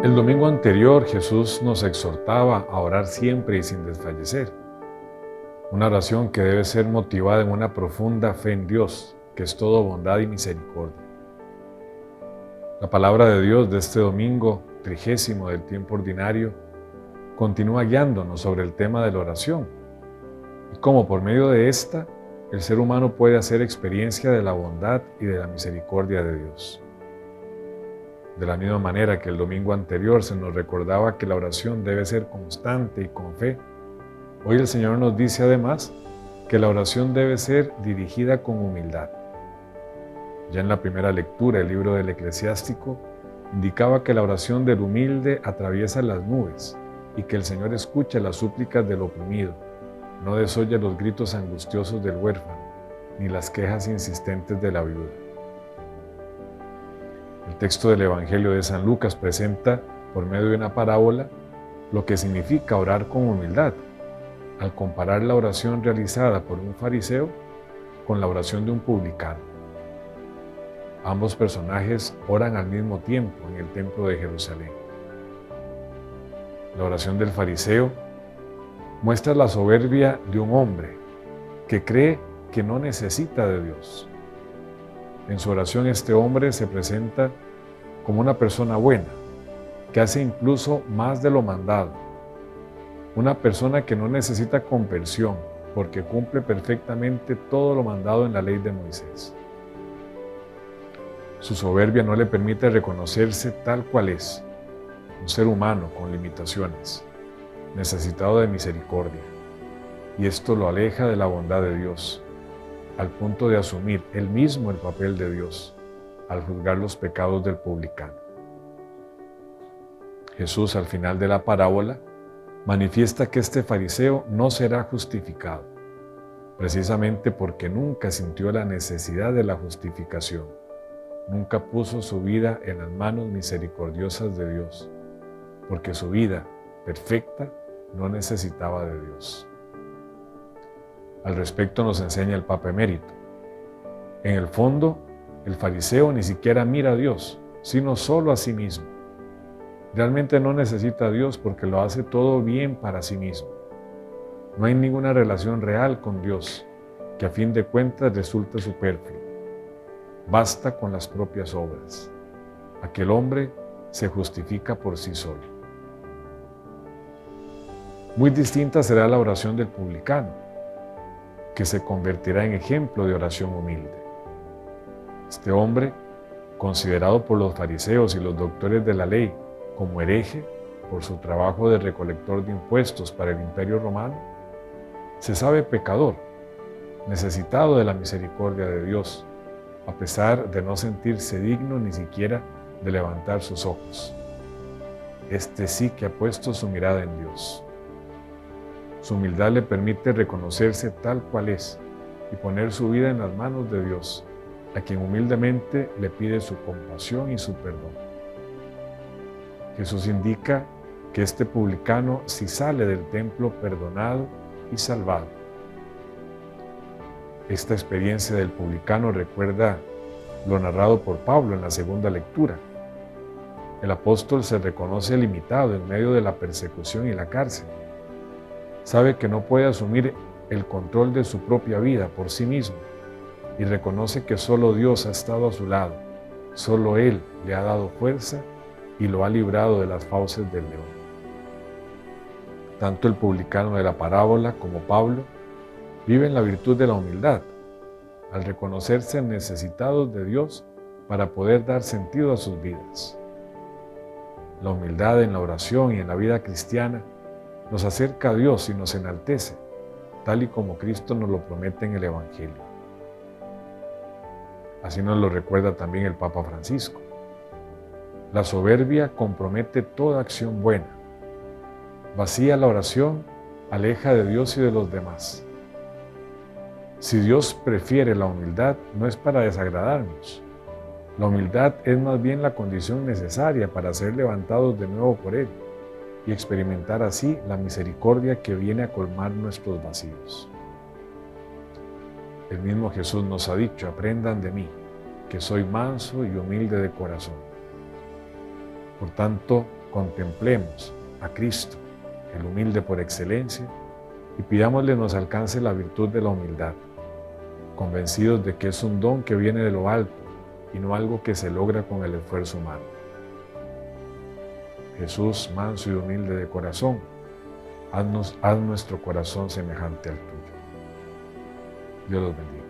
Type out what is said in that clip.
El domingo anterior Jesús nos exhortaba a orar siempre y sin desfallecer. Una oración que debe ser motivada en una profunda fe en Dios, que es todo bondad y misericordia. La palabra de Dios de este domingo 30 del tiempo ordinario continúa guiándonos sobre el tema de la oración y cómo por medio de esta el ser humano puede hacer experiencia de la bondad y de la misericordia de Dios. De la misma manera que el domingo anterior se nos recordaba que la oración debe ser constante y con fe, hoy el Señor nos dice además que la oración debe ser dirigida con humildad. Ya en la primera lectura del libro del Eclesiástico indicaba que la oración del humilde atraviesa las nubes y que el Señor escucha las súplicas del oprimido, no desoye los gritos angustiosos del huérfano, ni las quejas insistentes de la viuda. El texto del Evangelio de San Lucas presenta, por medio de una parábola, lo que significa orar con humildad, al comparar la oración realizada por un fariseo con la oración de un publicano. Ambos personajes oran al mismo tiempo en el templo de Jerusalén. La oración del fariseo muestra la soberbia de un hombre que cree que no necesita de Dios. En su oración este hombre se presenta como una persona buena, que hace incluso más de lo mandado. Una persona que no necesita conversión, porque cumple perfectamente todo lo mandado en la ley de Moisés. Su soberbia no le permite reconocerse tal cual es, un ser humano con limitaciones, necesitado de misericordia, y esto lo aleja de la bondad de Dios, al punto de asumir él mismo el papel de Dios al juzgar los pecados del publicano. Jesús, al final de la parábola, manifiesta que este fariseo no será justificado, precisamente porque nunca sintió la necesidad de la justificación, nunca puso su vida en las manos misericordiosas de Dios, porque su vida perfecta no necesitaba de Dios. Al respecto nos enseña el Papa Emérito. En el fondo, el fariseo ni siquiera mira a Dios, sino solo a sí mismo. Realmente no necesita a Dios porque lo hace todo bien para sí mismo. No hay ninguna relación real con Dios, que a fin de cuentas resulta superfluo. Basta con las propias obras. Aquel hombre se justifica por sí solo. Muy distinta será la oración del publicano, que se convertirá en ejemplo de oración humilde. Este hombre, considerado por los fariseos y los doctores de la ley como hereje por su trabajo de recolector de impuestos para el Imperio Romano, se sabe pecador, necesitado de la misericordia de Dios, a pesar de no sentirse digno ni siquiera de levantar sus ojos. Este sí que ha puesto su mirada en Dios. Su humildad le permite reconocerse tal cual es y poner su vida en las manos de Dios, a quien humildemente le pide su compasión y su perdón. Jesús indica que este publicano sí sale del templo perdonado y salvado. Esta experiencia del publicano recuerda lo narrado por Pablo en la segunda lectura. El apóstol se reconoce limitado en medio de la persecución y la cárcel. Sabe que no puede asumir el control de su propia vida por sí mismo y reconoce que solo Dios ha estado a su lado, solo Él le ha dado fuerza y lo ha librado de las fauces del león. Tanto el publicano de la parábola como Pablo viven la virtud de la humildad, al reconocerse necesitados de Dios para poder dar sentido a sus vidas. La humildad en la oración y en la vida cristiana nos acerca a Dios y nos enaltece, tal y como Cristo nos lo promete en el Evangelio. Así nos lo recuerda también el Papa Francisco. La soberbia compromete toda acción buena. Vacía la oración, aleja de Dios y de los demás. Si Dios prefiere la humildad, no es para desagradarnos. La humildad es más bien la condición necesaria para ser levantados de nuevo por Él y experimentar así la misericordia que viene a colmar nuestros vacíos. El mismo Jesús nos ha dicho: aprendan de mí, que soy manso y humilde de corazón. Por tanto, contemplemos a Cristo, el humilde por excelencia, y pidámosle nos alcance la virtud de la humildad, convencidos de que es un don que viene de lo alto y no algo que se logra con el esfuerzo humano. Jesús, manso y humilde de corazón, haz nuestro corazón semejante al tuyo. Dios los bendiga.